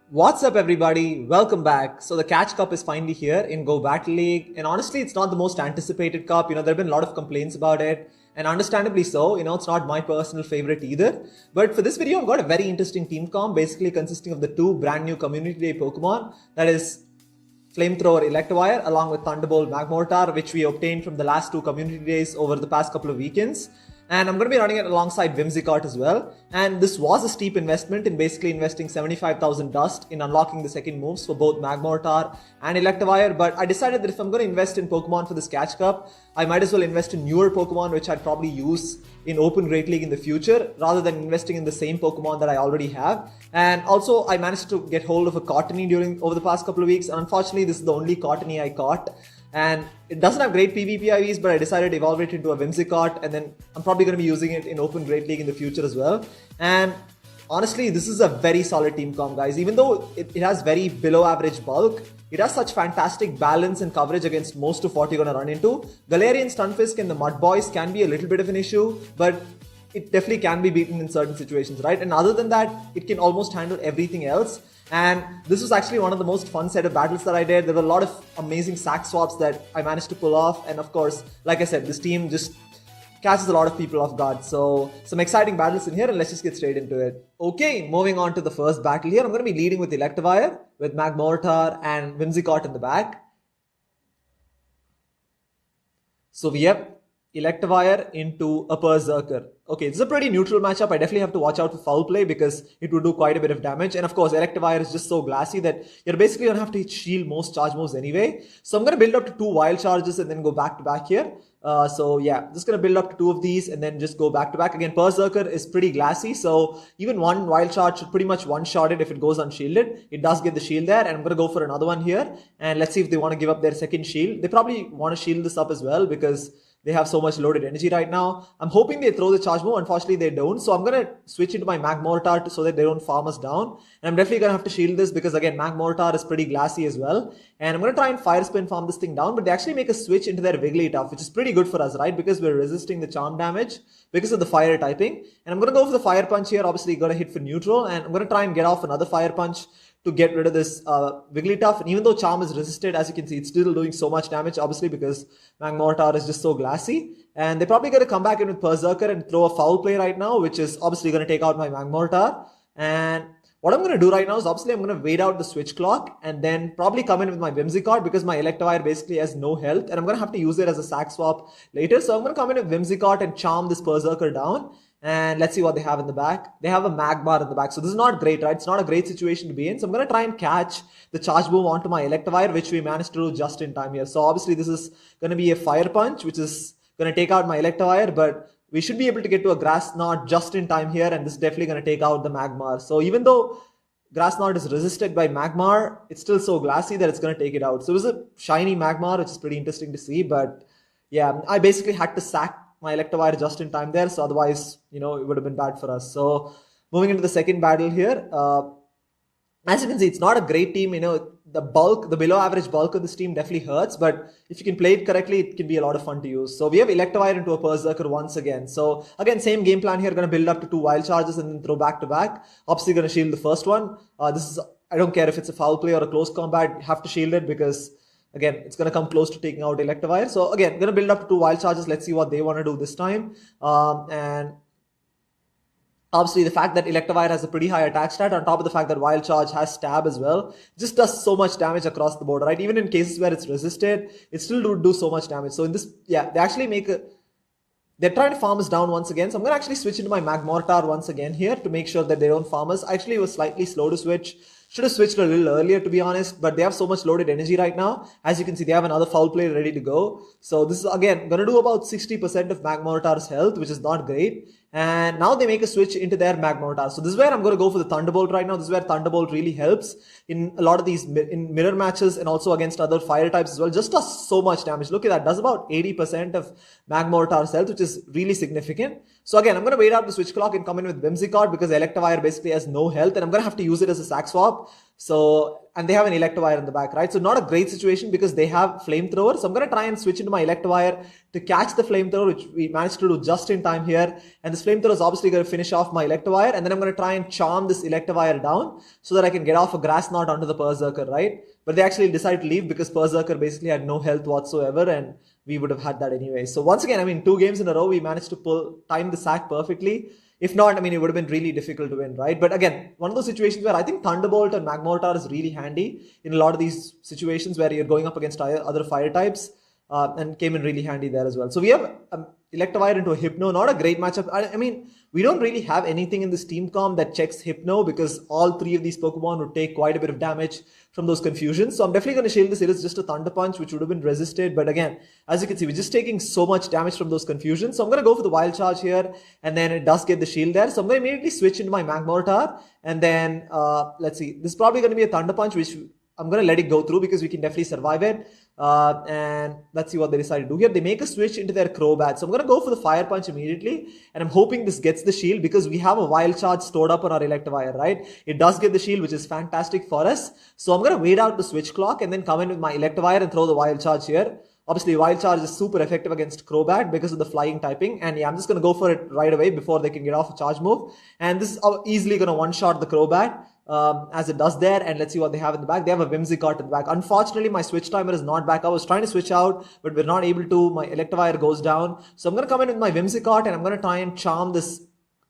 What's up everybody, welcome back. So the Catch Cup is finally here in Go Battle League, and honestly it's not the most anticipated cup. There have been a lot of complaints about it, and understandably so. It's not my personal favorite either. But for this video I've got a very interesting team comp, basically consisting of the two brand new Community Day Pokemon, that is Flamethrower ELECTIVIRE along with Thunderbolt MAGMORTAR, which we obtained from the last two Community Days over the past couple of weekends. And I'm going to be running it alongside Whimsicott as well. And this was a steep investment in basically investing 75,000 dust in unlocking the second moves for both Magmortar and Electivire. But I decided that if I'm going to invest in Pokemon for this Catch Cup, I might as well invest in newer Pokemon, which I'd probably use in Open Great League in the future, rather than investing in the same Pokemon that I already have. And also, I managed to get hold of a Cottony over the past couple of weeks. And unfortunately, this is the only Cottony I caught. And it doesn't have great PvP IVs, but I decided to evolve it into a Whimsicott, and then I'm probably going to be using it in Open Great League in the future as well. And honestly, this is a very solid team comp, guys. Even though it has very below average bulk, it has such fantastic balance and coverage against most of what you're going to run into. Galarian, Stunfisk and the Mud Boys can be a little bit of an issue, but it definitely can be beaten in certain situations, right? And other than that, it can almost handle everything else. And this was actually one of the most fun set of battles that I did. There were a lot of amazing sack swaps that I managed to pull off. And of course, like I said, this team just catches a lot of people off guard. So some exciting battles in here, and let's just get straight into it. Okay, moving on to the first battle here. I'm going to be leading with Electivire, with Magmortar and Whimsicott in the back. So we have Electivire into a Berserker. Okay, this is a pretty neutral matchup. I definitely have to watch out for foul play because it will do quite a bit of damage. And of course, Electivire is just so glassy that you're basically going to have to shield most charge moves anyway. So I'm going to build up to 2 wild charges and then go back to back here. So yeah, just going to build up to 2 of these and then just go back to back. Again, Berserker is pretty glassy. So even one wild charge should pretty much one-shot it if it goes unshielded. It does get the shield there, and I'm going to go for another one here. And let's see if they want to give up their second shield. They probably want to shield this up as well because they have so much loaded energy right now. I'm hoping they throw the charge move. Unfortunately, they don't. So I'm going to switch into my Magmortar so that they don't farm us down. And I'm definitely going to have to shield this because, again, Magmortar is pretty glassy as well. And I'm going to try and Fire Spin farm this thing down. But they actually make a switch into their Wigglytuff, which is pretty good for us, right? Because we're resisting the charm damage because of the fire typing. And I'm going to go for the Fire Punch here. Obviously, got to hit for neutral. And I'm going to try and get off another Fire Punch to get rid of this Wigglytuff. And even though Charm is resisted, as you can see, it's still doing so much damage, obviously, because Magmortar is just so glassy. And they're probably going to come back in with Berserker and throw a foul play right now, which is obviously going to take out my Magmortar. And what I'm going to do right now is obviously I'm going to wait out the switch clock and then probably come in with my Whimsicott because my Electivire basically has no health. And I'm going to have to use it as a sack swap later. So I'm going to come in with Whimsicott and charm this Berserker down. And let's see what they have in the back. They have a Magmar in the back. So this is not great, right? It's not a great situation to be in. So I'm going to try and catch the charge move onto my Electivire, which we managed to do just in time here. So obviously this is going to be a Fire Punch, which is going to take out my Electivire. But we should be able to get to a Grass Knot just in time here. And this is definitely going to take out the Magmar. So even though Grass Knot is resisted by Magmar, it's still so glassy that it's going to take it out. So it was a shiny Magmar, which is pretty interesting to see. But yeah, I basically had to sack my Electivire just in time there, so otherwise, it would have been bad for us. So moving into the second battle here, as you can see, it's not a great team. The below average bulk of this team definitely hurts, but if you can play it correctly, it can be a lot of fun to use. So we have Electivire into a Berserker once again. So again, same game plan here, going to build up to 2 wild charges and then throw back to back. Obviously going to shield the first one. I don't care if it's a foul play or a close combat, have to shield it because again, it's going to come close to taking out Electivire. So again, going to build up to 2 wild charges. Let's see what they want to do this time. And obviously the fact that Electivire has a pretty high attack stat on top of the fact that Wild Charge has stab as well, just does so much damage across the board, right? Even in cases where it's resisted, it still do so much damage. So in this, yeah, they actually they're trying to farm us down once again. So I'm going to actually switch into my Magmortar once again here to make sure that they don't farm us. Actually, it was slightly slow to switch. Should have switched a little earlier, to be honest, but they have so much loaded energy right now. As you can see, they have another foul play ready to go. So this is, again, going to do about 60% of Magmortar's health, which is not great. And now they make a switch into their Magmortar. So this is where I'm going to go for the Thunderbolt right now. This is where Thunderbolt really helps in a lot of these in mirror matches and also against other fire types as well. Just does so much damage. Look at that. Does about 80% of Magmortar's health, which is really significant. So again, I'm going to wait out the switch clock and come in with Whimsicott because Electivire basically has no health and I'm going to have to use it as a sack swap. So, and they have an Electivire in the back, right? So not a great situation because they have Flamethrower. So I'm going to try and switch into my Electivire to catch the Flamethrower, which we managed to do just in time here. And this Flamethrower is obviously going to finish off my Electivire. And then I'm going to try and charm this Electivire down so that I can get off a Grass Knot onto the Berserker, right? But they actually decided to leave because Berserker basically had no health whatsoever and we would have had that anyway. So once again, I mean, 2 games in a row, we managed to time the sack perfectly. If not, I mean, it would have been really difficult to win, right? But again, one of those situations where I think Thunderbolt and Magmortar is really handy in a lot of these situations where you're going up against other fire types, and came in really handy there as well. So we have Electivire into a Hypno, not a great matchup. I mean, we don't really have anything in this team comp that checks Hypno because all 3 of these Pokemon would take quite a bit of damage from those confusions. So I'm definitely going to shield this. It is just a Thunder Punch, which would have been resisted. But again, as you can see, we're just taking so much damage from those confusions. So I'm going to go for the Wild Charge here. And then it does get the shield there. So I'm going to immediately switch into my Magmortar. And then, let's see, this is probably going to be a Thunder Punch, which I'm going to let it go through because we can definitely survive it. And let's see what they decide to do here. They make a switch into their Crobat. So I'm going to go for the Fire Punch immediately. And I'm hoping this gets the shield because we have a Wild Charge stored up on our Electivire, right? It does get the shield, which is fantastic for us. So I'm going to wait out the switch clock and then come in with my Electivire and throw the Wild Charge here. Obviously, Wild Charge is super effective against Crobat because of the flying typing. And yeah, I'm just going to go for it right away before they can get off a charge move. And this is easily going to one-shot the Crobat. As it does there, and let's see what they have in the back. They have a Whimsicott in the back. Unfortunately, my switch timer is not back. I was trying to switch out, but we're not able to. My Electivire goes down. So I'm going to come in with my Whimsicott, and I'm going to try and charm this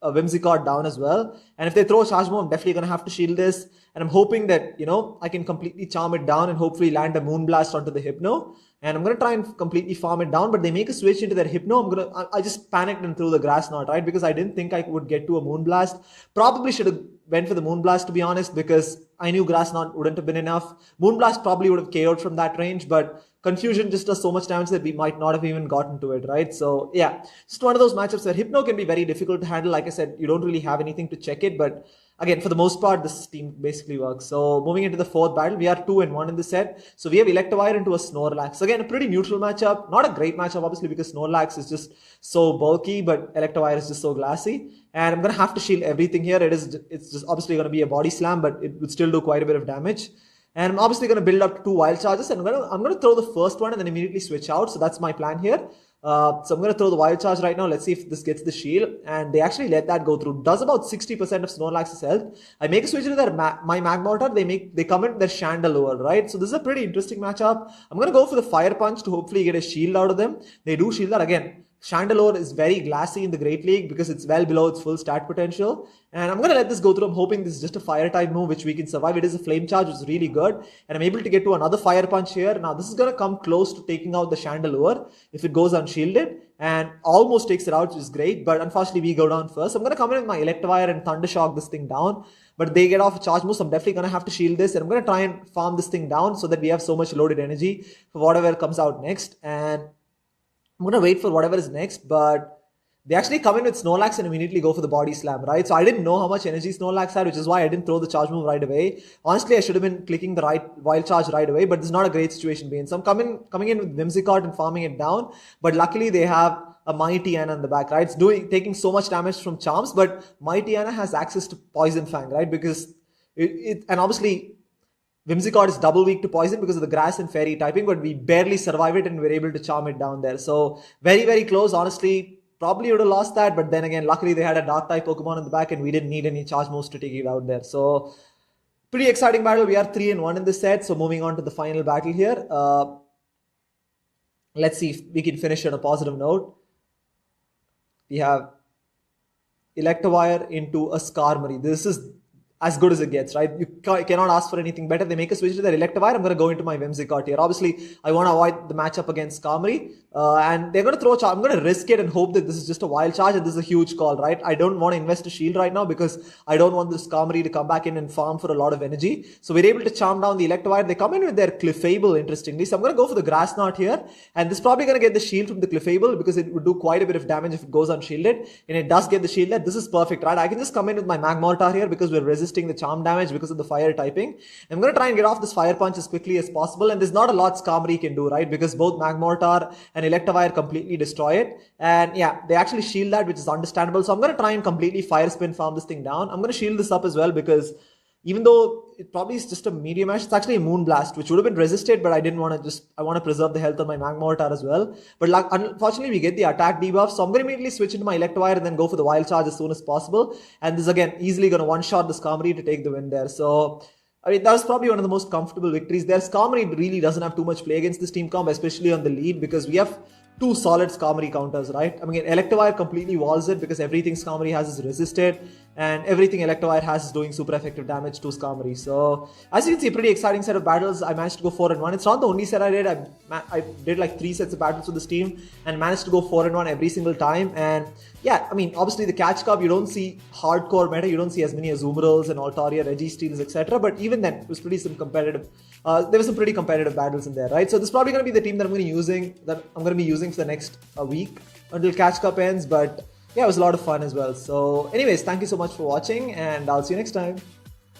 Whimsicott down as well. And if they throw a charge move, I'm definitely going to have to shield this. And I'm hoping that, you know, I can completely charm it down and hopefully land a Moonblast onto the Hypno. And I'm going to try and completely farm it down, but they make a switch into their Hypno. I just panicked and threw the Grass Knot, right? Because I didn't think I would get to a Moonblast. Probably should have went for the Moonblast, to be honest, because I knew Grass Knot wouldn't have been enough. Moonblast probably would have KO'd from that range, but Confusion just does so much damage that we might not have even gotten to it, right? So yeah, just one of those matchups where Hypno can be very difficult to handle. Like I said, you don't really have anything to check it, but again, for the most part, this team basically works. So moving into the 4th battle, we are 2-1 in this set. So we have Electivire into a Snorlax. Again, a pretty neutral matchup. Not a great matchup, obviously, because Snorlax is just so bulky, but Electivire is just so glassy. And I'm going to have to shield everything here. It's just obviously going to be a body slam, but it would still do quite a bit of damage. And I'm obviously going to build up to 2 Wild Charges, and I'm going to throw the first one and then immediately switch out. So that's my plan here. So I'm going to throw the Wild Charge right now. Let's see if this gets the shield. And they actually let that go through. Does about 60% of Snorlax's health. I make a switch to their my Magmortar. They come in their Chandelure, right? So this is a pretty interesting matchup. I'm going to go for the Fire Punch to hopefully get a shield out of them. They do shield that again. Chandelure is very glassy in the Great League because it's well below its full stat potential. And I'm going to let this go through. I'm hoping this is just a fire type move which we can survive. It is a flame charge, which is really good. And I'm able to get to another fire punch here. Now this is going to come close to taking out the Chandelure if it goes unshielded. And almost takes it out, which is great. But unfortunately we go down first. So I'm going to come in with my Electivire and Thunder Shock this thing down. But they get off a charge move, so I'm definitely going to have to shield this. And I'm going to try and farm this thing down so that we have so much loaded energy for whatever comes out next. And I'm going to wait for whatever is next, but they actually come in with Snorlax and immediately go for the body slam, right? So I didn't know how much energy Snorlax had, which is why I didn't throw the charge move right away. Honestly, I should have been clicking the right Wild Charge right away, but this is not a great situation being. So I'm coming in with Whimsicott and farming it down, but luckily they have a Mighty Anna in the back, right? It's taking so much damage from Charms, but Mighty Anna has access to Poison Fang, right? Because and obviously Whimsicott is double weak to poison because of the grass and fairy typing, but we barely survive it and we're able to charm it down there. So very, very close. Honestly, probably would have lost that. But then again, luckily they had a dark type Pokemon in the back and we didn't need any charge moves to take it out there. So pretty exciting battle. We are 3-1 in this set. So moving on to the final battle here. Let's see if we can finish on a positive note. We have Electivire into a Skarmory. This is as good as it gets, right? You cannot ask for anything better. They make a switch to their Electivire. I'm going to go into my Whimsicott here. Obviously, I want to avoid the matchup against Skarmory. And they're going to throw a charge. I'm going to risk it and hope that this is just a wild charge and this is a huge call, right? I don't want to invest a shield right now because I don't want this Skarmory to come back in and farm for a lot of energy. So we're able to charm down the Electivire. They come in with their Clefable, interestingly. So I'm going to go for the Grass Knot here. And this is probably going to get the shield from the Clefable because it would do quite a bit of damage if it goes unshielded. And it does get the shield there. This is perfect, right? I can just come in with my Magmortar here because we're resisting the charm damage because of the fire typing. I'm going to try and get off this fire punch as quickly as possible. And there's not a lot Skarmory can do, right? Because both Magmortar and Electivire completely destroy it. And yeah, they actually shield that, which is understandable. So I'm going to try and completely fire spin farm this thing down. I'm going to shield this up as well because even though it probably is just a medium ash, it's actually a Moonblast, which would have been resisted, but I didn't want to I want to preserve the health of my Magmortar as well. But unfortunately, we get the attack debuff, so I'm going to immediately switch into my Electivire and then go for the Wild Charge as soon as possible. And this is again easily going to one-shot the Skarmory to take the win there. So I mean, that was probably one of the most comfortable victories there. Skarmory really doesn't have too much play against this team comp, especially on the lead, because we have two solid Skarmory counters, right? I mean, Electivire completely walls it because everything Skarmory has is resisted, and everything Electivire has is doing super effective damage to Skarmory. So, as you can see, a pretty exciting set of battles. I managed to go 4-1. It's not the only set I did. I did like 3 sets of battles with this team and managed to go 4-1 every single time. And yeah, I mean, obviously the catch cup, you don't see hardcore meta, you don't see as many Azumarill and Altaria, Registeels, etc. But even then, it was pretty some competitive. There were some pretty competitive battles in there, right? So this is probably going to be the team that I'm going to be using for the next week until catch cup ends. But yeah, it was a lot of fun as well. So anyways, thank you so much for watching, and I'll see you next time.